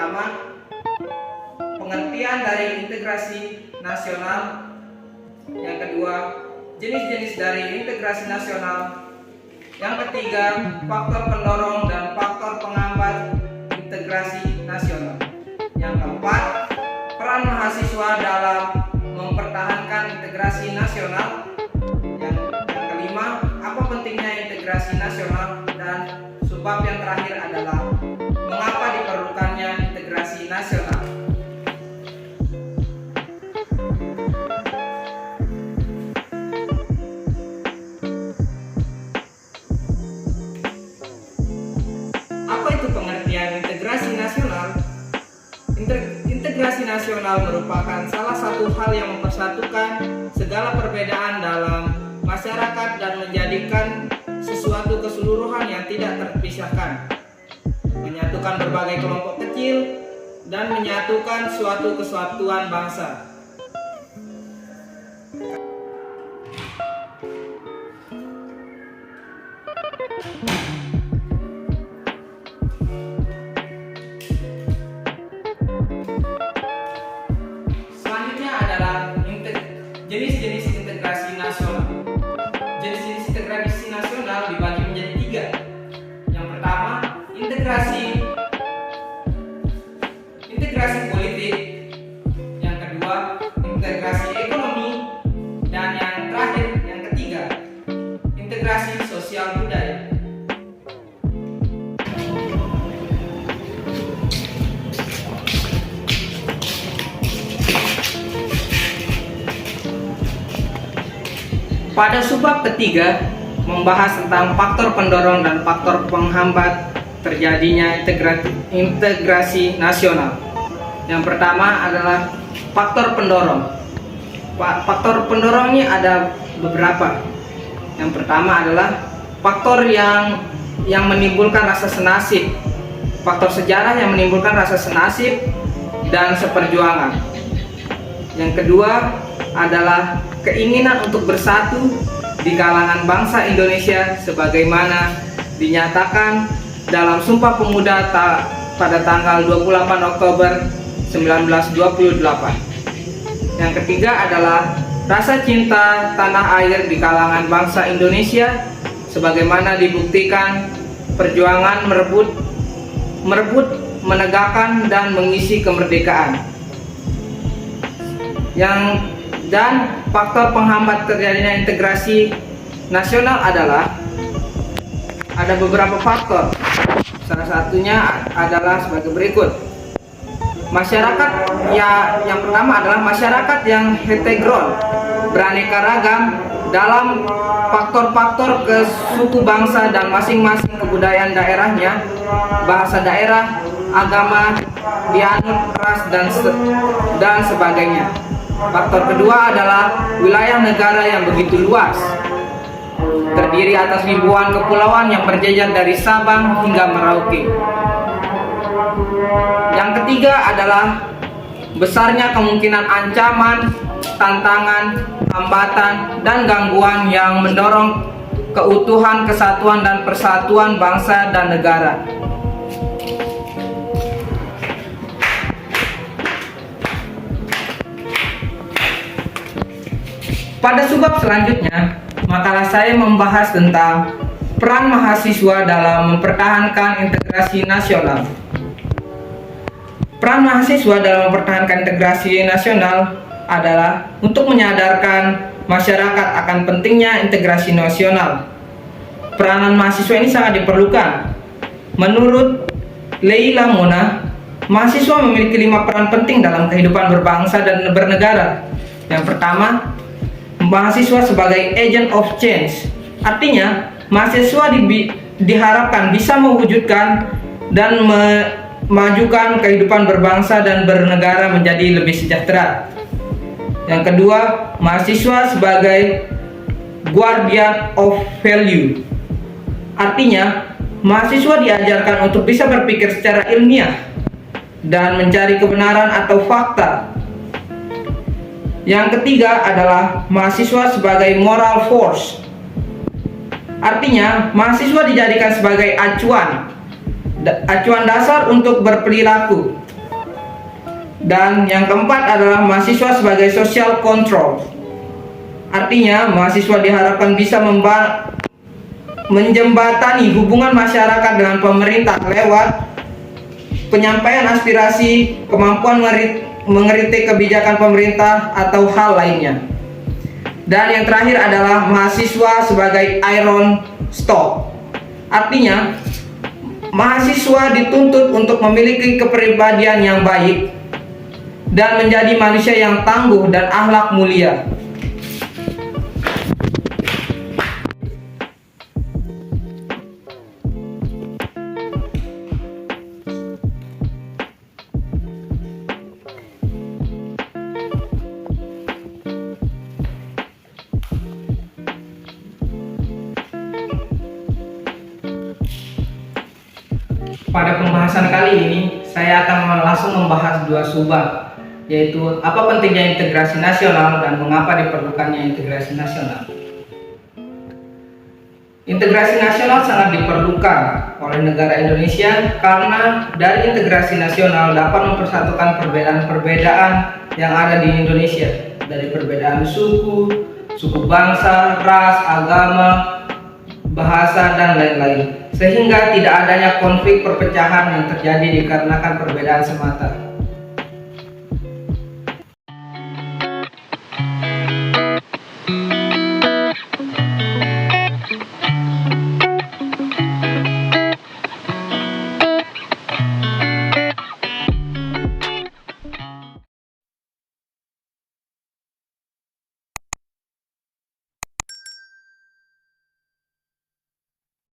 pertama, pengertian dari integrasi nasional. Yang kedua, jenis-jenis dari integrasi nasional. Yang ketiga, faktor pendorong dan faktor penghambat integrasi nasional. Yang keempat, peran mahasiswa dalam mempertahankan integrasi nasional. Yang kelima, apa pentingnya integrasi nasional, dan subbab yang terakhir adalah mengapa diperlukannya integrasi nasional. Apa itu pengertian integrasi nasional? Integrasi nasional merupakan salah satu hal yang mempersatukan segala perbedaan dalam masyarakat dan menjadikan sesuatu keseluruhan yang tidak terpisahkan, menyatukan berbagai kelompok kecil dan menyatukan suatu kesatuan bangsa. Selanjutnya adalah jenis-jenis integrasi nasional. Jenis-jenis integrasi nasional dibagi menjadi 3. Yang pertama, integrasi politik. Yang kedua, integrasi ekonomi. Dan yang terakhir, yang ketiga, integrasi sosial budaya. Pada subbab ketiga, membahas tentang faktor pendorong dan faktor penghambat terjadinya integrasi nasional. Yang pertama adalah faktor pendorong. Faktor pendorong ini ada beberapa. Yang pertama adalah faktor yang menimbulkan rasa senasib. Faktor sejarah yang menimbulkan rasa senasib dan seperjuangan. Yang kedua adalah keinginan untuk bersatu di kalangan bangsa Indonesia sebagaimana dinyatakan dalam Sumpah Pemuda pada tanggal 28 Oktober 1928. Yang ketiga adalah rasa cinta tanah air di kalangan bangsa Indonesia sebagaimana dibuktikan perjuangan merebut, menegakkan dan mengisi kemerdekaan. Dan faktor penghambat terjadinya integrasi nasional adalah ada beberapa faktor. Salah satunya adalah sebagai berikut. Masyarakat yang pertama adalah masyarakat yang heterogen, beraneka ragam dalam faktor-faktor ke suku bangsa dan masing-masing kebudayaan daerahnya, bahasa daerah, agama, dianut, ras dan sebagainya. Faktor kedua adalah wilayah negara yang begitu luas, terdiri atas ribuan kepulauan yang berjejer dari Sabang hingga Merauke. Yang ketiga adalah besarnya kemungkinan ancaman, tantangan, hambatan, dan gangguan yang mendorong keutuhan, kesatuan, dan persatuan bangsa dan negara. Pada subbab selanjutnya, makalah saya membahas tentang peran mahasiswa dalam mempertahankan integrasi nasional. Peran mahasiswa dalam mempertahankan integrasi nasional adalah untuk menyadarkan masyarakat akan pentingnya integrasi nasional. Peranan mahasiswa ini sangat diperlukan. Menurut Leila Mona, mahasiswa memiliki 5 peran penting dalam kehidupan berbangsa dan bernegara. Yang pertama, mahasiswa sebagai agent of change. Artinya, mahasiswa diharapkan bisa mewujudkan dan memajukan kehidupan berbangsa dan bernegara menjadi lebih sejahtera. Yang kedua, mahasiswa sebagai guardian of value. Artinya, mahasiswa diajarkan untuk bisa berpikir secara ilmiah dan mencari kebenaran atau fakta. Yang ketiga adalah mahasiswa sebagai moral force. Artinya, mahasiswa dijadikan sebagai acuan dasar untuk berperilaku. Dan yang keempat adalah mahasiswa sebagai social control. Artinya, mahasiswa diharapkan bisa menjembatani hubungan masyarakat dengan pemerintah lewat penyampaian aspirasi, kemampuan mengkritik kebijakan pemerintah atau hal lainnya. Dan yang terakhir adalah mahasiswa sebagai iron stock. Artinya, mahasiswa dituntut untuk memiliki kepribadian yang baik dan menjadi manusia yang tangguh dan akhlak mulia. Pada pembahasan kali ini, saya akan langsung membahas dua subbab, yaitu apa pentingnya integrasi nasional dan mengapa diperlukannya integrasi nasional. Integrasi nasional sangat diperlukan oleh negara Indonesia karena dari integrasi nasional dapat mempersatukan perbedaan-perbedaan yang ada di Indonesia, dari perbedaan suku bangsa, ras, agama, bahasa, dan lain-lain, sehingga tidak adanya konflik perpecahan yang terjadi dikarenakan perbedaan semata.